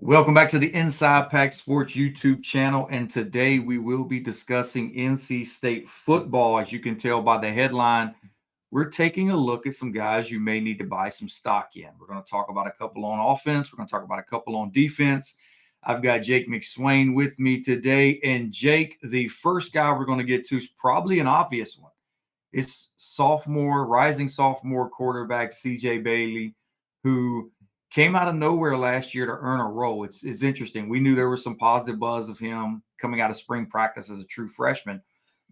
Welcome back to the Inside Pack Sports YouTube channel. And today we will be discussing NC State football. As you can tell by the headline, we're taking a look at some guys you may need to buy some stock in. We're going to talk about a couple on offense. We're going to talk about a couple on defense. I've got Jake McSwain with me today. And Jake, the first guy we're going to get to is probably an obvious one. It's rising sophomore quarterback CJ Bailey, who came out of nowhere last year to earn a role. It's interesting. We knew there was some positive buzz of him coming out of spring practice as a true freshman.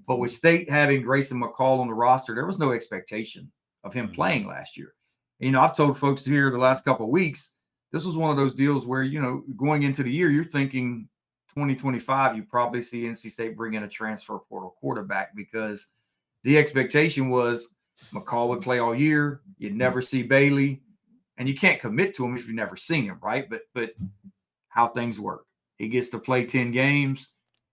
But with State having Grayson McCall on the roster, there was no expectation of him playing last year. You know, I've told folks here the last couple of weeks, this was one of those deals where, going into the year, you're thinking 2025, you probably see NC State bring in a transfer portal quarterback because the expectation was McCall would play all year. You'd never see Bailey. And you can't commit to him if you've never seen him, right? But how things work. He gets to play 10 games.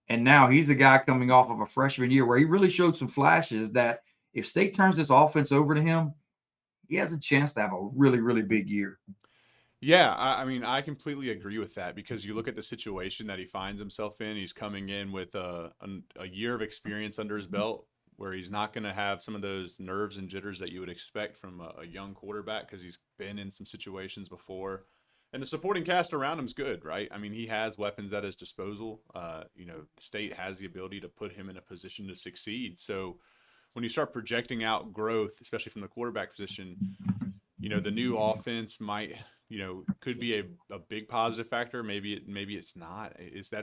And now he's a guy coming off of a freshman year where he really showed some flashes that if State turns this offense over to him, he has a chance to have a really, really big year. Yeah, I mean, I completely agree with that because you look at the situation that he finds himself in. He's coming in with a year of experience under his belt where he's not going to have some of those nerves and jitters that you would expect from a young quarterback because he's been in some situations before. And the supporting cast around him's good, right? I mean, he has weapons at his disposal. The State has the ability to put him in a position to succeed. So when you start projecting out growth, especially from the quarterback position, the new offense might, could be a big positive factor. Maybe it's not.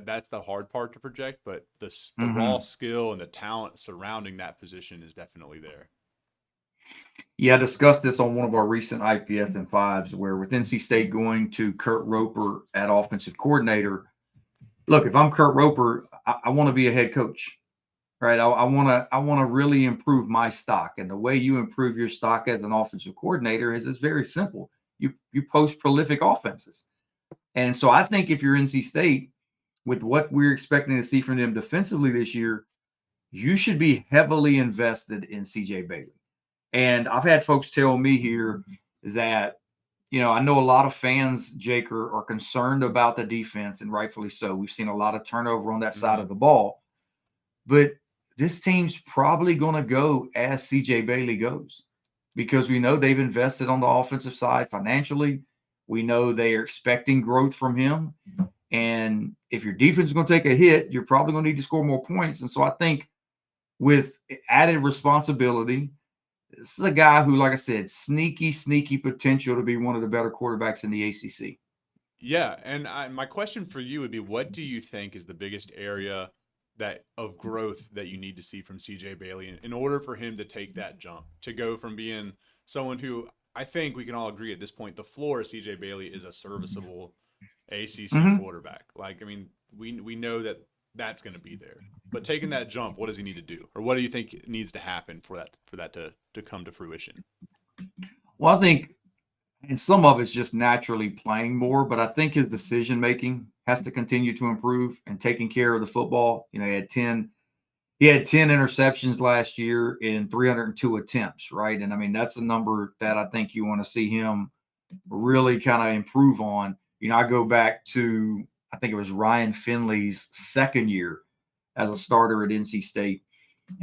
That's the hard part to project, but the raw skill and the talent surrounding that position is definitely there. Yeah, I discussed this on one of our recent IPS and fives, where with NC State going to Kurt Roper at offensive coordinator. Look, if I'm Kurt Roper, I want to be a head coach, right? I want to really improve my stock, and the way you improve your stock as an offensive coordinator is it's very simple. You post prolific offenses, and so I think if you're NC State, with what we're expecting to see from them defensively this year, you should be heavily invested in CJ Bailey. And I've had folks tell me here that, I know a lot of fans, Jake, are concerned about the defense, and rightfully so. We've seen a lot of turnover on that side of the ball. But this team's probably going to go as CJ Bailey goes because we know they've invested on the offensive side financially. We know they are expecting growth from him. And if your defense is going to take a hit, you're probably going to need to score more points. And so I think with added responsibility, this is a guy who, like I said, sneaky potential to be one of the better quarterbacks in the ACC. Yeah, and my question for you would be, what do you think is the biggest area of growth that you need to see from CJ Bailey in order for him to take that jump, to go from being someone who I think we can all agree at this point, the floor of CJ Bailey is a serviceable ACC quarterback. Like, I mean, we know that's going to be there. But taking that jump, what does he need to do? Or what do you think needs to happen for that to come to fruition? Well, I think, and some of it's just naturally playing more, but I think his decision making has to continue to improve and taking care of the football. He had 10 interceptions last year in 302 attempts, right? And I mean, that's a number that I think you want to see him really kind of improve on. I go back to, I think it was Ryan Finley's second year as a starter at NC State,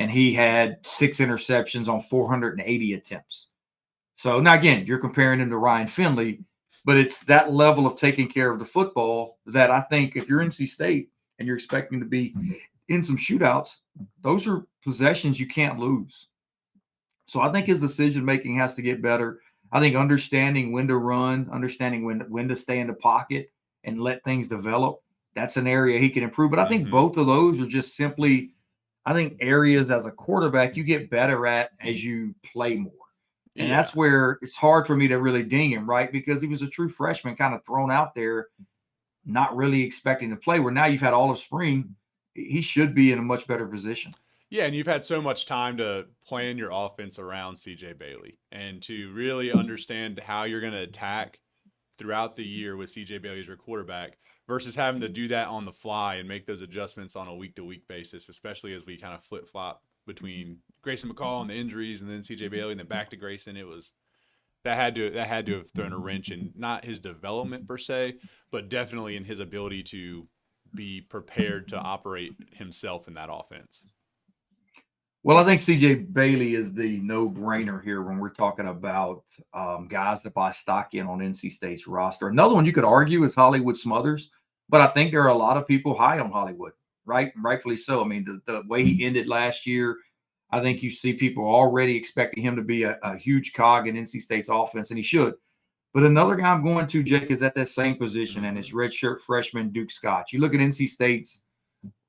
and he had 6 interceptions on 480 attempts. So now again, you're comparing him to Ryan Finley, but it's that level of taking care of the football that I think if you're NC State and you're expecting to be in some shootouts, those are possessions you can't lose. So I think his decision making has to get better. I think understanding when to run, understanding when to stay in the pocket and let things develop, that's an area he can improve. But I think both of those are just simply, I think, areas as a quarterback you get better at as you play more. And that's where it's hard for me to really ding him, right? Because he was a true freshman kind of thrown out there, not really expecting to play, where now you've had all of spring. He should be in a much better position. Yeah, and you've had so much time to plan your offense around CJ Bailey and to really understand how you're going to attack throughout the year with CJ Bailey as your quarterback versus having to do that on the fly and make those adjustments on a week-to-week basis, especially as we kind of flip-flop between Grayson McCall and the injuries and then CJ Bailey and then back to Grayson. that had to have thrown a wrench in not his development per se, but definitely in his ability to be prepared to operate himself in that offense. Well, I think CJ Bailey is the no-brainer here when we're talking about guys that buy stock in on NC State's roster. Another one you could argue is Hollywood Smothers, but I think there are a lot of people high on Hollywood, right? Rightfully so. I mean, the way he ended last year, I think you see people already expecting him to be a huge cog in NC State's offense, and he should. But another guy I'm going to, Jake, is at that same position, and it's redshirt freshman Duke Scott. You look at NC State's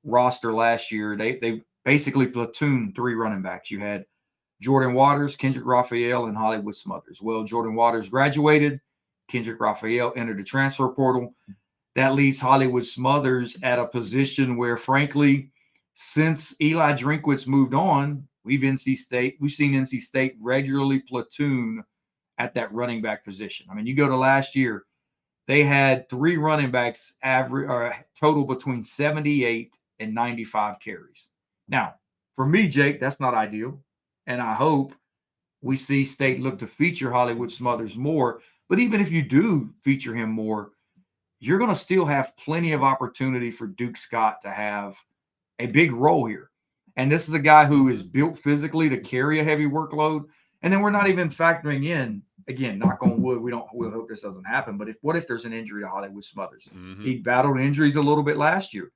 roster last year, they basically platooned 3 running backs. You had Jordan Waters, Kendrick Raphael, and Hollywood Smothers. Well, Jordan Waters graduated. Kendrick Raphael entered the transfer portal. That leaves Hollywood Smothers at a position where, frankly, since Eli Drinkwitz moved on, we've seen NC State regularly platoon at that running back position. I mean, you go to last year, they had 3 running backs average or total between 78 and 95 carries. Now, for me, Jake, that's not ideal. And I hope we see State look to feature Hollywood Smothers more. But even if you do feature him more, you're going to still have plenty of opportunity for Duke Scott to have a big role here. And this is a guy who is built physically to carry a heavy workload. And then we're not even factoring in, again, knock on wood, we'll hope this doesn't happen. But what if there's an injury to Hollywood Smothers? He battled injuries a little bit last year.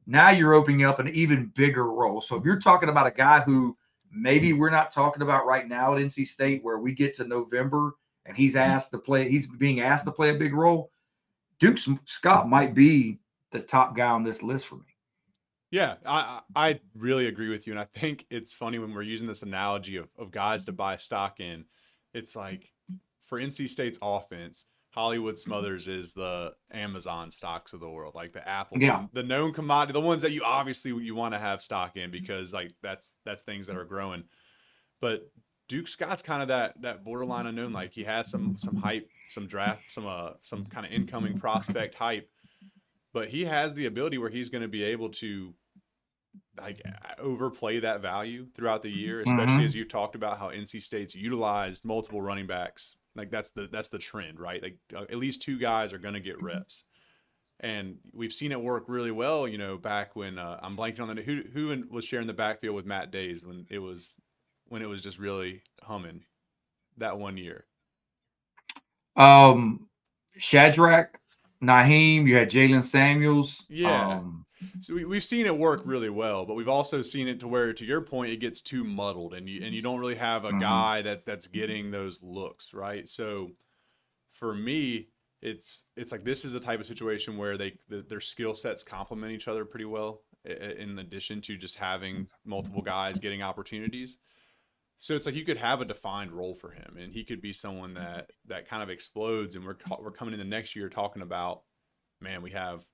Now you're opening up an even bigger role. So if you're talking about a guy who maybe we're not talking about right now at NC State, where we get to November and he's being asked to play a big role, Duke Scott might be the top guy on this list for me. Yeah, I really agree with you. And I think it's funny when we're using this analogy of guys to buy stock in. It's like for NC State's offense, Hollywood Smothers is the Amazon stocks of the world, like the Apple, the known commodity, the ones that you want to have stock in because like that's things that are growing. But Duke Scott's kind of that borderline unknown. Like he has some hype, some draft, some kind of incoming prospect hype, but he has the ability where he's going to be able to like overplay that value throughout the year, especially as you've talked about how NC State's utilized multiple running backs. Like that's the trend, right? Like at least 2 guys are going to get reps. And we've seen it work really well, you know, back when I'm blanking on who was sharing the backfield with Matt Days when it was just really humming that one year. Shadrach, Naheem, you had Jalen Samuels. Yeah. So we've seen it work really well, but we've also seen it to where, to your point, it gets too muddled, and you don't really have a guy that's getting those looks, right? So for me, it's like this is a type of situation where their skill sets complement each other pretty well, in addition to just having multiple guys getting opportunities. So it's like you could have a defined role for him, and he could be someone that kind of explodes, and we're coming in the next year talking about, man, we have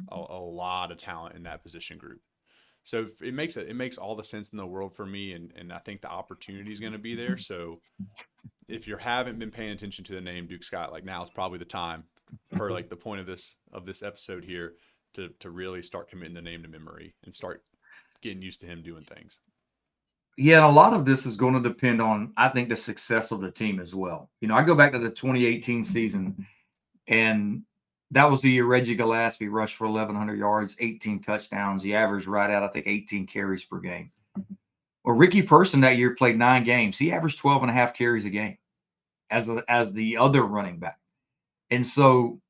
a lot of talent in that position group. So it makes all the sense in the world for me, and I think the opportunity is going to be there. So if you haven't been paying attention to the name Duke Scott, like now is probably the time, per like the point of this episode here, to really start committing the name to memory and start getting used to him doing things. Yeah, and a lot of this is going to depend on, I think, the success of the team as well. You know, I go back to the 2018 season, and that was the year Reggie Gillespie rushed for 1,100 yards, 18 touchdowns. He averaged right at, I think, 18 carries per game. Well, Ricky Person that year played 9 games. He averaged 12 and a half carries a game as the other running back. And so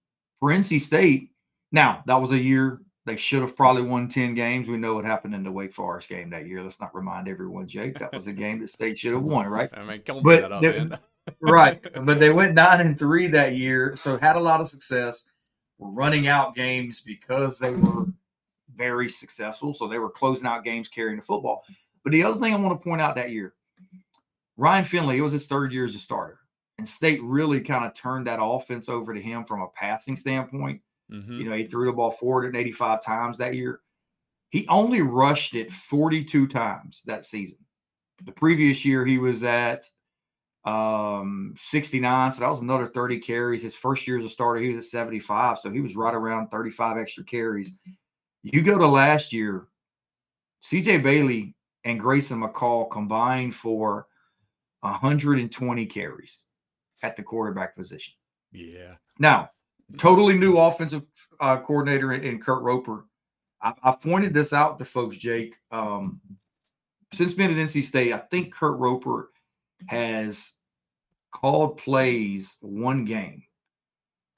for NC State, now that was a year they should have probably won 10 games. We know what happened in the Wake Forest game that year. Let's not remind everyone, Jake, that was a game that State should have won, right? I mean, don't bring that up, man. Right. But they went 9-3 that year, so had a lot of success. Were running out games because they were very successful. So they were closing out games carrying the football. But the other thing I want to point out that year, Ryan Finley, it was his 3rd year as a starter. And State really kind of turned that offense over to him from a passing standpoint. You know, he threw the ball 485 times that year. He only rushed it 42 times that season. The previous year, he was at 69, so that was another 30 carries. His first year as a starter, he was at 75, so he was right around 35 extra carries. You go to last year, CJ Bailey and Grayson McCall combined for 120 carries. at the quarterback position. Yeah. Now, totally new offensive coordinator in Kurt Roper. I pointed this out to folks, Jake. Since being at NC State, I think Kurt Roper has called plays one game.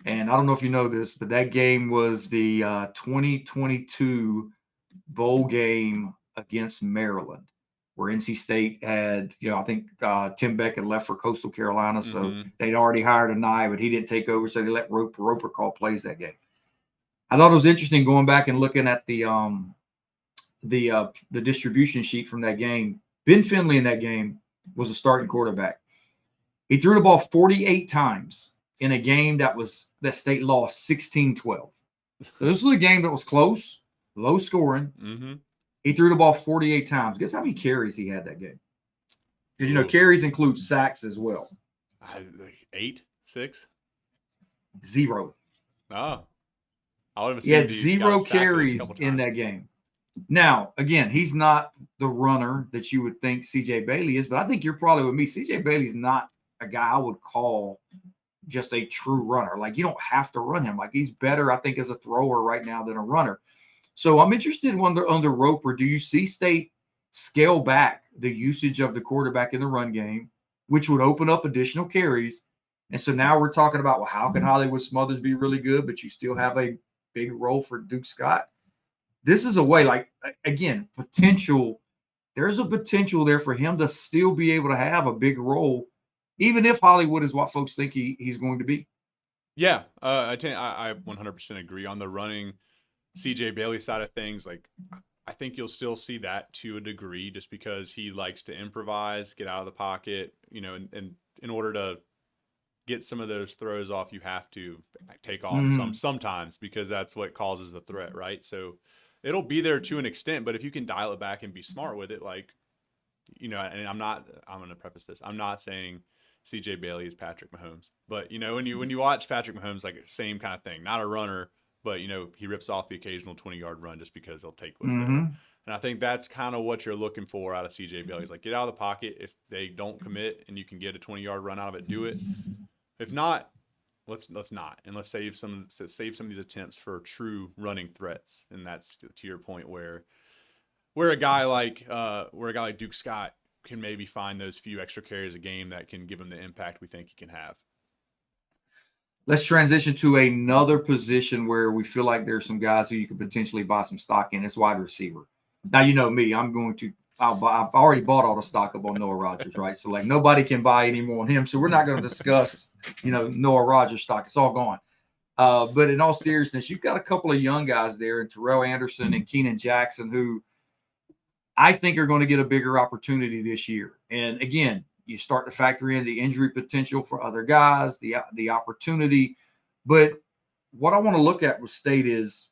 And I don't know if you know this, but that game was the 2022 bowl game against Maryland, where NC State had, I think Tim Beck had left for Coastal Carolina, so they'd already hired a Nye, but he didn't take over, so they let Roper call plays that game. I thought it was interesting going back and looking at the distribution sheet from that game. Ben Finley in that game was a starting quarterback. He threw the ball 48 times in a game that State lost 16-12. So this was a game that was close, low scoring. He threw the ball 48 times. Guess how many carries he had that game? Because carries include sacks as well. 8, 6, 0. Oh, I would have he had 0 carries in that game. Now, again, he's not the runner that you would think C.J. Bailey is, but I think you're probably with me. C.J. Bailey's not a guy I would call just a true runner. Like, you don't have to run him. Like, he's better, I think, as a thrower right now than a runner. So I'm interested under Roper. Do you see State scale back the usage of the quarterback in the run game, which would open up additional carries? And so now we're talking about, well, how can Hollywood Smothers be really good, but you still have a big role for Duke Scott? This is a way, like, again, potential. There's a potential there for him to still be able to have a big role, even if Hollywood is what folks think he's going to be. Yeah, I 100% agree on the running C.J. Bailey side of things. Like, I think you'll still see that to a degree, just because he likes to improvise, get out of the pocket, and in order to get some of those throws off, you have to take off sometimes, because that's what causes the threat, right? So it'll be there to an extent, but if you can dial it back and be smart with it, like, and I'm going to preface this, I'm not saying C.J. Bailey is Patrick Mahomes, but when you watch Patrick Mahomes, like, same kind of thing, not a runner, but he rips off the occasional 20-yard run just because he'll take what's there. And I think that's kind of what you're looking for out of C.J. Bailey. Is like, get out of the pocket. If they don't commit and you can get a 20-yard run out of it, do it. If not, let's not, and let's save some of these attempts for true running threats. And that's to your point where a guy like Duke Scott can maybe find those few extra carries a game that can give him the impact we think he can have. Let's transition to another position where we feel like there's some guys who you could potentially buy some stock in. It's wide receiver. Now, you know me, I've already bought all the stock up on Noah Rogers, right? So, like, nobody can buy any more on him. So we're not going to discuss, Noah Rogers stock. It's all gone. But in all seriousness, you've got a couple of young guys there, and Terrell Anderson and Kenan Jackson, who I think are going to get a bigger opportunity this year. And again, you start to factor in the injury potential for other guys, the opportunity. But what I want to look at with State is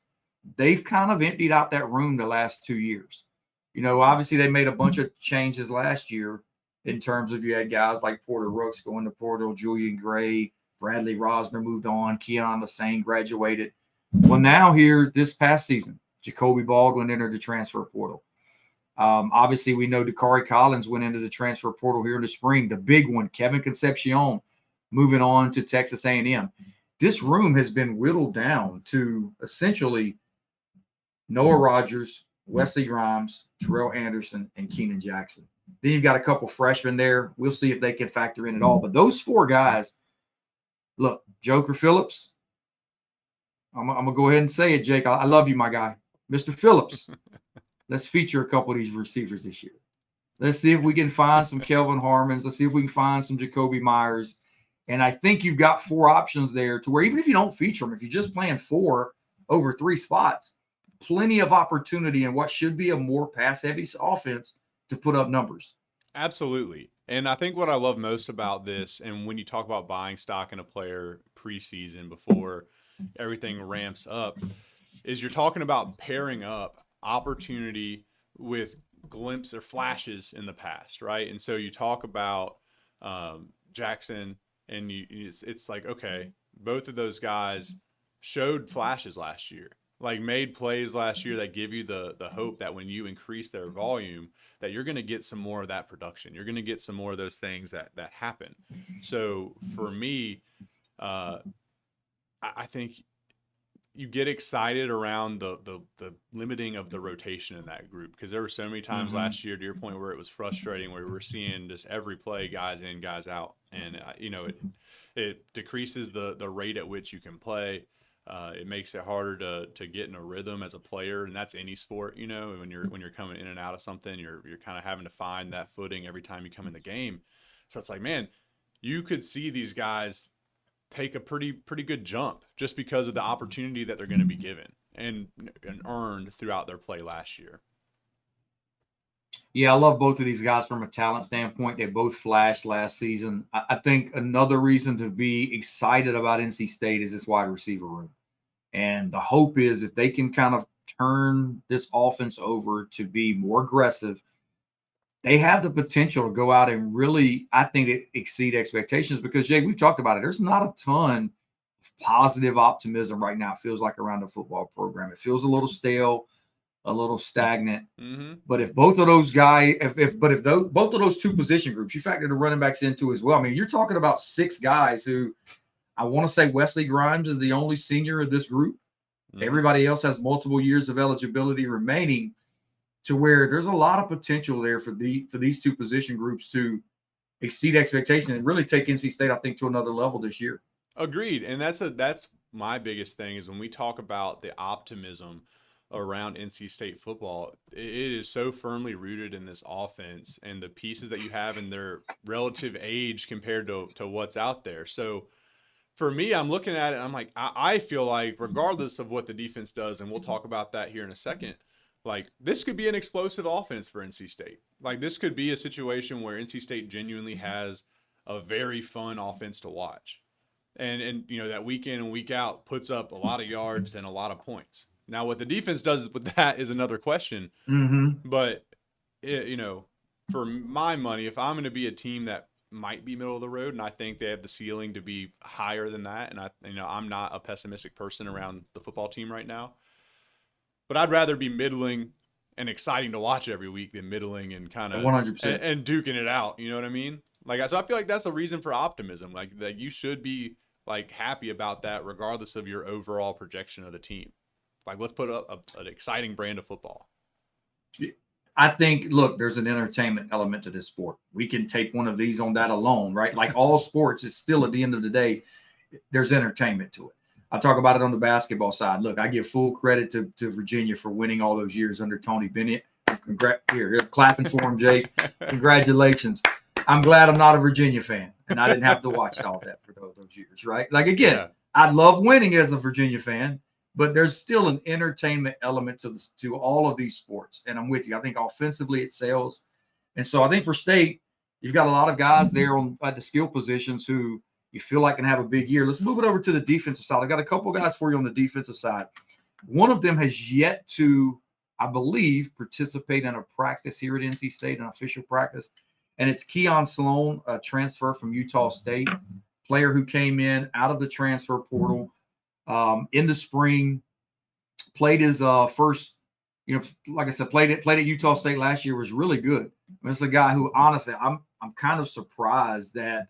they've kind of emptied out that room the last 2 years. Obviously they made a bunch of changes last year in terms of, you had guys like Porter Rooks going to portal, Julian Gray, Bradley Rosner moved on, Keon Sloan graduated. Well, now here this past season, Jacoby Baldwin entered the transfer portal. Obviously, we know Dakari Collins went into the transfer portal here in the spring. The big one, Kevin Concepcion, moving on to Texas A&M. This room has been whittled down to essentially Noah Rogers, Wesley Grimes, Terrell Anderson, and Kenan Jackson. Then you've got a couple freshmen there. We'll see if they can factor in at all. But those 4 guys, look, Joker Phillips, I'm going to go ahead and say it, Jake. I love you, my guy. Mr. Phillips. Let's feature a couple of these receivers this year. Let's see if we can find some Kelvin Harmons. Let's see if we can find some Jacoby Myers. And I think you've got 4 options there to where even if you don't feature them, if you're just playing 4 over 3 spots, plenty of opportunity in what should be a more pass-heavy offense to put up numbers. Absolutely. And I think what I love most about this, and when you talk about buying stock in a player preseason before everything ramps up, is you're talking about pairing up opportunity with glimpses or flashes in the past, right? And so you talk about Jackson, and it's like, okay, both of those guys showed flashes last year. like made plays last year that give you the hope that when you increase their volume, that you're going to get some more of that production. You're going to get some more of those things that happen. So for me, I think you get excited around the limiting of the rotation in that group, because there were so many times last year, to your point, where it was frustrating, where we were seeing just every play guys in, guys out, and it decreases the rate at which you can play. It makes it harder to get in a rhythm as a player, and that's any sport. When you're coming in and out of something, you're kind of having to find that footing every time you come in the game. So it's like, man, you could see these guys take a pretty good jump just because of the opportunity that they're going to be given and earned throughout their play last year. Yeah, I love both of these guys from a talent standpoint. They both flashed last season. I think another reason to be excited about NC State is this wide receiver room. And the hope is if they can kind of turn this offense over to be more aggressive, they have the potential to go out and really, I think, exceed expectations, because, Jay, we've talked about it. There's not a ton of positive optimism right now, it feels like, around the football program. It feels a little stale, a little stagnant. But if both of those guys, both of those two position groups, you factor the running backs into as well. I mean, you're talking about 6 guys who, I want to say Wesley Grimes is the only senior of this group. Everybody else has multiple years of eligibility remaining, to where there's a lot of potential there for these two position groups to exceed expectations and really take NC State, I think, to another level this year. Agreed. And that's my biggest thing, is when we talk about the optimism around NC State football, it is so firmly rooted in this offense and the pieces that you have in their relative age compared to what's out there. So for me, I'm looking at it, I'm like, I feel like regardless of what the defense does, and we'll talk about that here in a second, like, this could be an explosive offense for NC State. Like, this could be a situation where NC State genuinely has a very fun offense to watch. And that week in and week out puts up a lot of yards and a lot of points. Now, what the defense does with that is another question. But, for my money, if I'm going to be a team that might be middle of the road, and I think they have the ceiling to be higher than that, and I'm not a pessimistic person around the football team right now, but I'd rather be middling and exciting to watch every week than middling and kind of 100% and duking it out. You know what I mean? Like, so I feel like that's a reason for optimism. Like, that you should be like happy about that, regardless of your overall projection of the team. Like, let's put up an exciting brand of football. I think, look, there's an entertainment element to this sport. We can take one of these on that alone, right? Like all sports, it's still, at the end of the day, there's entertainment to it. I talk about it on the basketball side. Look, I give full credit to Virginia for winning all those years under Tony Bennett. Here, clapping for him, Jake. Congratulations. I'm glad I'm not a Virginia fan, and I didn't have to watch all that for those years, right? Like, again, I love winning as a Virginia fan, but there's still an entertainment element to all of these sports, and I'm with you. I think offensively it sells. And so I think for State, you've got a lot of guys there at the skill positions who you feel like can have a big year. Let's move it over to the defensive side. I got a couple of guys for you on the defensive side. One of them has yet to, I believe, participate in a practice here at NC State, an official practice, and it's Keon Sloan, a transfer from Utah State, player who came in out of the transfer portal in the spring, played his first, like I said, played at Utah State last year, was really good. I mean, it's a guy who, honestly, I'm kind of surprised that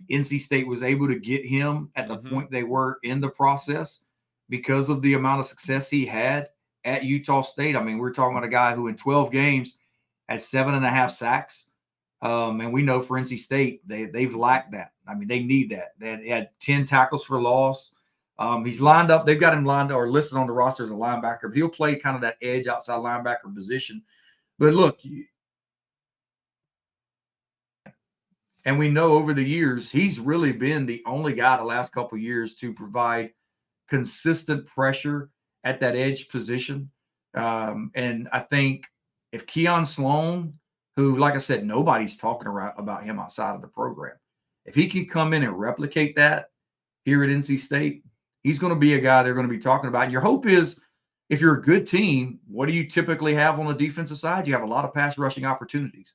NC State was able to get him at the point they were in the process because of the amount of success he had at Utah State. I mean, we're talking about a guy who in 12 games had 7.5 sacks. And we know for NC State, they've lacked that. I mean, they need that. They had 10 tackles for loss. He's lined up. They've got him lined up or listed on the roster as a linebacker. But he'll play kind of that edge outside linebacker position. But look, and we know over the years, he's really been the only guy the last couple of years to provide consistent pressure at that edge position. And I think if Keon Sloan, who, like I said, nobody's talking about him outside of the program, if he can come in and replicate that here at NC State, he's going to be a guy they're going to be talking about. And your hope is, if you're a good team, what do you typically have on the defensive side? You have a lot of pass rushing opportunities.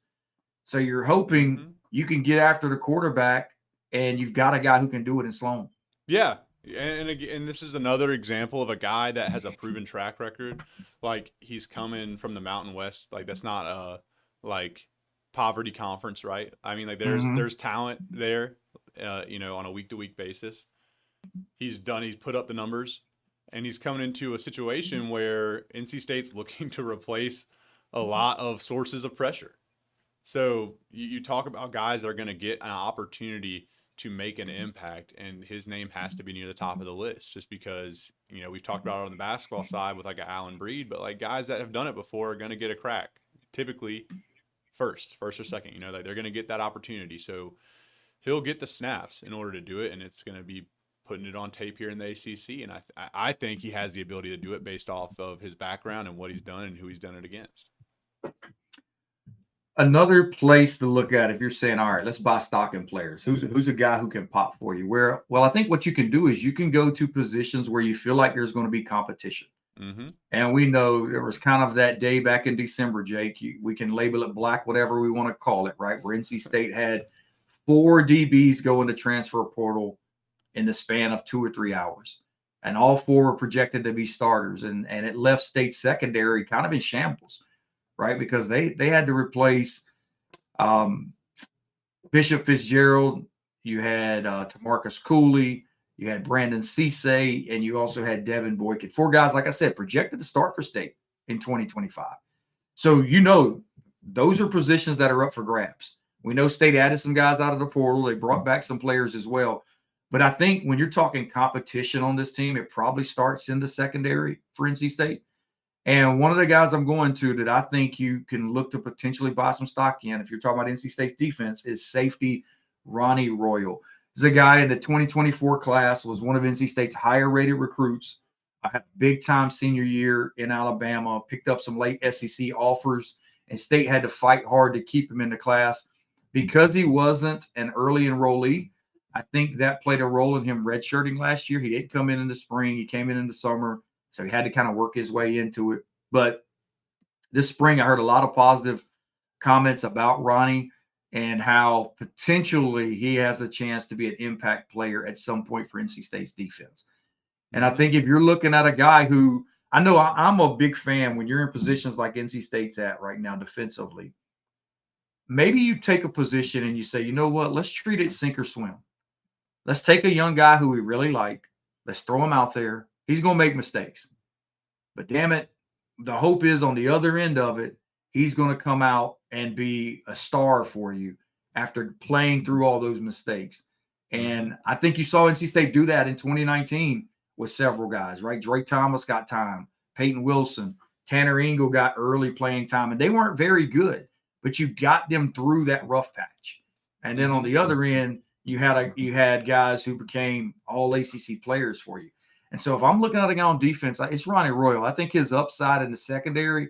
So you're hoping you can get after the quarterback, and you've got a guy who can do it in Sloan. Yeah. And again, this is another example of a guy that has a proven track record. Like he's coming from the Mountain West. Like that's not a like poverty conference, right? I mean, like Hmm. there's talent there, on a week to week basis. He's put up the numbers, and he's coming into a situation where NC State's looking to replace a lot of sources of pressure. So you talk about guys that are going to get an opportunity to make an impact, and his name has to be near the top of the list just because, we've talked about it on the basketball side with like an Allen Breed, but like guys that have done it before are going to get a crack, typically first or second, like they're going to get that opportunity. So he'll get the snaps in order to do it, and it's going to be putting it on tape here in the ACC. And I think he has the ability to do it based off of his background and what he's done and who he's done it against. Another place to look at if you're saying, all right, let's buy stock in players. Who's a guy who can pop for you? Well, I think what you can do is you can go to positions where you feel like there's going to be competition. Mm-hmm. And we know there was kind of that day back in December, Jake. We can label it black, whatever we want to call it, right? Where NC State had 4 DBs go into transfer portal in the span of 2 or 3 hours. And all 4 were projected to be starters. And it left State secondary kind of in shambles, right? Because they had to replace um, Bishop Fitzgerald. You had Tamarcus Cooley. You had Brandon Cisse, and you also had Devin Boykin. 4 guys, like I said, projected to start for State in 2025. So those are positions that are up for grabs. We know State added some guys out of the portal. They brought back some players as well. But I think when you're talking competition on this team, it probably starts in the secondary for NC State. And one of the guys I'm going to that I think you can look to potentially buy some stock in, if you're talking about NC State's defense, is safety Ronnie Royal. This is a guy in the 2024 class, was one of NC State's higher rated recruits. I had a big time senior year in Alabama, picked up some late SEC offers, and State had to fight hard to keep him in the class. Because he wasn't an early enrollee, I think that played a role in him redshirting last year. He didn't come in the spring, he came in the summer. So he had to kind of work his way into it. But this spring, I heard a lot of positive comments about Ronnie and how potentially he has a chance to be an impact player at some point for NC State's defense. And I Mm-hmm. think if you're looking at a guy who I know I'm a big fan when you're in positions like NC State's at right now defensively, maybe you take a position and you say, you know what, let's treat it sink or swim. Let's take a young guy who we really like. Let's throw him out there. He's going to make mistakes. But damn it, the hope is on the other end of it, he's going to come out and be a star for you after playing through all those mistakes. Mm-hmm. And I think you saw NC State do that in 2019 with several guys, right? Drake Thomas got time, Peyton Wilson, Tanner Ingle got early playing time, and they weren't very good, but you got them through that rough patch. And then on Mm-hmm. the other end, you had guys who became all ACC players for you. And so if I'm looking at a guy on defense, it's Ronnie Royal. I think his upside in the secondary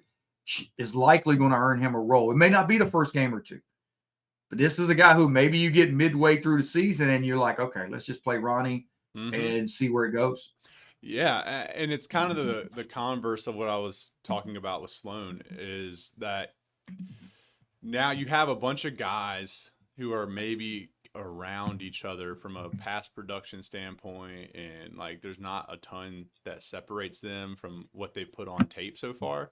is likely going to earn him a role. It may not be the first game or two, but this is a guy who maybe you get midway through the season and you're like, okay, let's just play Ronnie Mm-hmm. and see where it goes. Yeah, and it's kind of the converse of what I was talking about with Sloan is that now you have a bunch of guys who are maybe around each other from a past production standpoint, and like there's not a ton that separates them from what they've put on tape so far.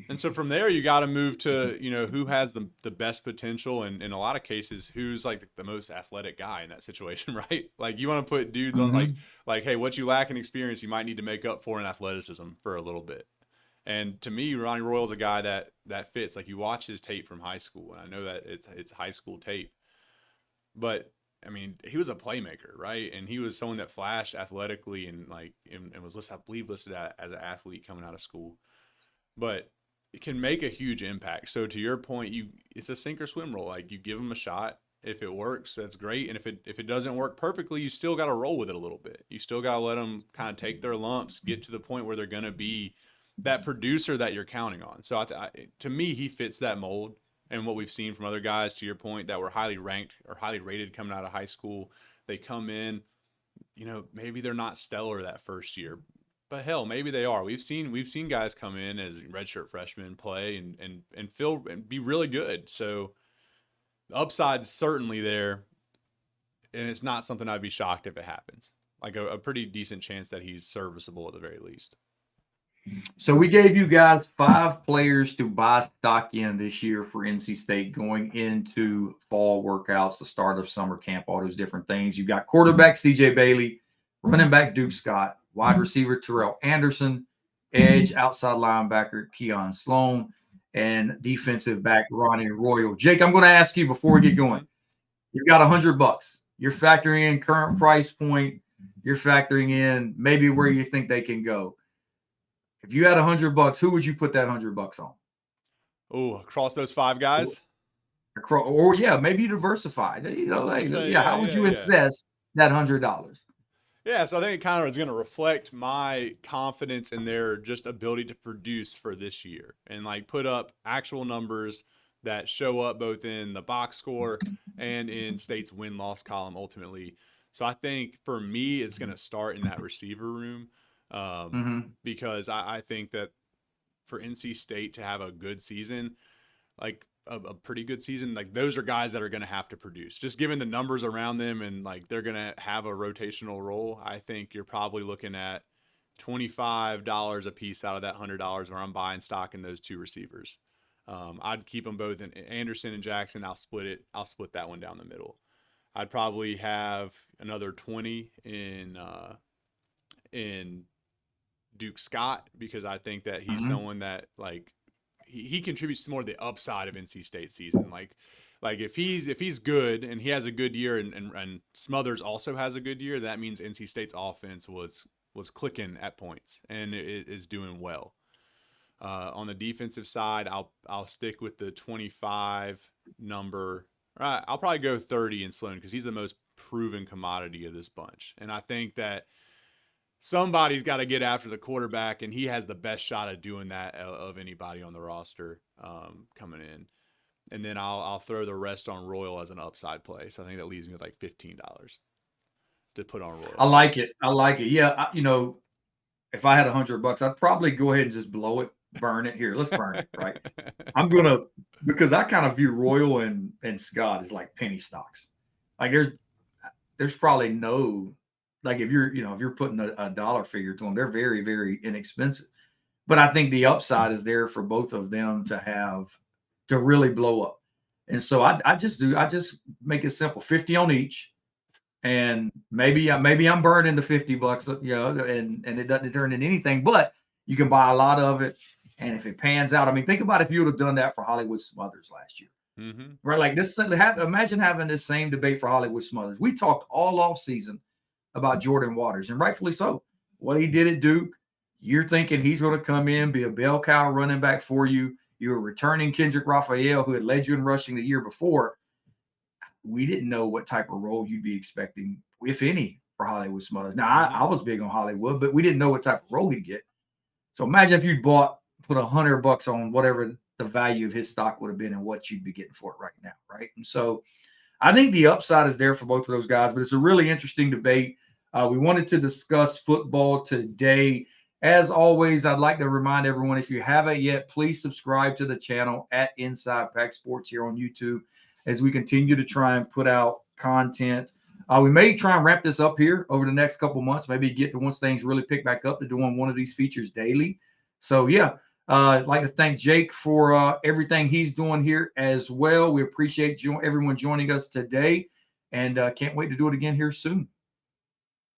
And so from there, you got to move to, who has the best potential, and in a lot of cases, who's like the most athletic guy in that situation, right? Like you want to put dudes on Mm-hmm. like, hey, what you lack in experience, you might need to make up for in athleticism for a little bit. And to me, Ronnie Royal's a guy that fits. Like you watch his tape from high school, and I know that it's high school tape, but I mean, he was a playmaker, right? And he was someone that flashed athletically and and was listed, I believe, listed as an athlete coming out of school. But it can make a huge impact. So to your point, it's a sink or swim role. Like you give them a shot. If it works, that's great. And if it doesn't work perfectly, you still got to roll with it a little bit. You still got to let them kind of take their lumps, get to the point where they're going to be that producer that you're counting on. So to me, he fits that mold. And what we've seen from other guys, to your point, that were highly ranked or highly rated coming out of high school, they come in, maybe they're not stellar that first year, but hell, maybe they are. We've seen guys come in as redshirt freshmen play and feel and be really good. So the upside's certainly there, and it's not something I'd be shocked if it happens. like a pretty decent chance that he's serviceable at the very least. So we gave you guys 5 players to buy stock in this year for NC State going into fall workouts, the start of summer camp, all those different things. You've got quarterback CJ Bailey, running back Duke Scott, wide receiver Terrell Anderson, edge outside linebacker Keon Sloan, and defensive back Ronnie Royal. Jake, I'm going to ask you before we get going. You've got $100. You're factoring in current price point. You're factoring in maybe where you think they can go. If you had $100, who would you put that $100 on? Oh, across those 5 guys? Or yeah, maybe you diversify. You know, like, how would you invest that $100? Yeah, so I think it kind of is going to reflect my confidence in their just ability to produce for this year and like put up actual numbers that show up both in the box score and in State's win-loss column ultimately. So I think for me, it's going to start in that receiver room. Because I think that for NC State to have a good season, like a pretty good season, like those are guys that are going to have to produce. Just given the numbers around them and like they're going to have a rotational role, I think you're probably looking at $25 a piece out of that $100 where I'm buying stock in those 2 receivers. I'd keep them both in Anderson and Jackson. I'll split that one down the middle. I'd probably have another 20 in Duke Scott because I think that he's someone that like he contributes to more of the upside of NC State season. Like if he's good and he has a good year and Smothers also has a good year, that means NC State's offense was clicking at points and it is doing well. On the defensive side, I'll stick with the 25 number. I'll probably go 30 in Sloan because he's the most proven commodity of this bunch, and I think that somebody's got to get after the quarterback, and he has the best shot at doing that of anybody on the roster coming in. And then I'll throw the rest on Royal as an upside play. So I think that leaves me with like $15 to put on Royal. I like it. Yeah, if I had $100, I'd probably go ahead and just blow it, burn it. Here, let's burn it, right? Because I kind of view Royal and Scott as like penny stocks. Like there's probably no. Like if you're putting a dollar figure to them, they're very, very inexpensive. But I think the upside is there for both of them to really blow up. And so I just make it simple, 50 on each. And maybe I'm burning the $50, and it doesn't turn into anything, but you can buy a lot of it. And if it pans out, I mean, think about if you would have done that for Hollywood Smothers last year. Right? Like this, imagine having this same debate for Hollywood Smothers. We talked all off season about Jordan Waters, and rightfully so. What he did at Duke, you're thinking he's going to come in, be a bell cow running back for you. You're returning Kendrick Raphael, who had led you in rushing the year before. We didn't know what type of role you'd be expecting, if any, for Hollywood Smothers. Now, I was big on Hollywood, but we didn't know what type of role he'd get. So imagine if you'd put $100 on whatever the value of his stock would have been and what you'd be getting for it right now, right? And so I think the upside is there for both of those guys, but it's a really interesting debate. We wanted to discuss football today. As always, I'd like to remind everyone, if you haven't yet, please subscribe to the channel at Inside Pack Sports here on YouTube as we continue to try and put out content. We may try and wrap this up here over the next couple months, maybe get to once things really pick back up to doing one of these features daily. So, yeah, I'd like to thank Jake for everything he's doing here as well. We appreciate everyone joining us today and can't wait to do it again here soon.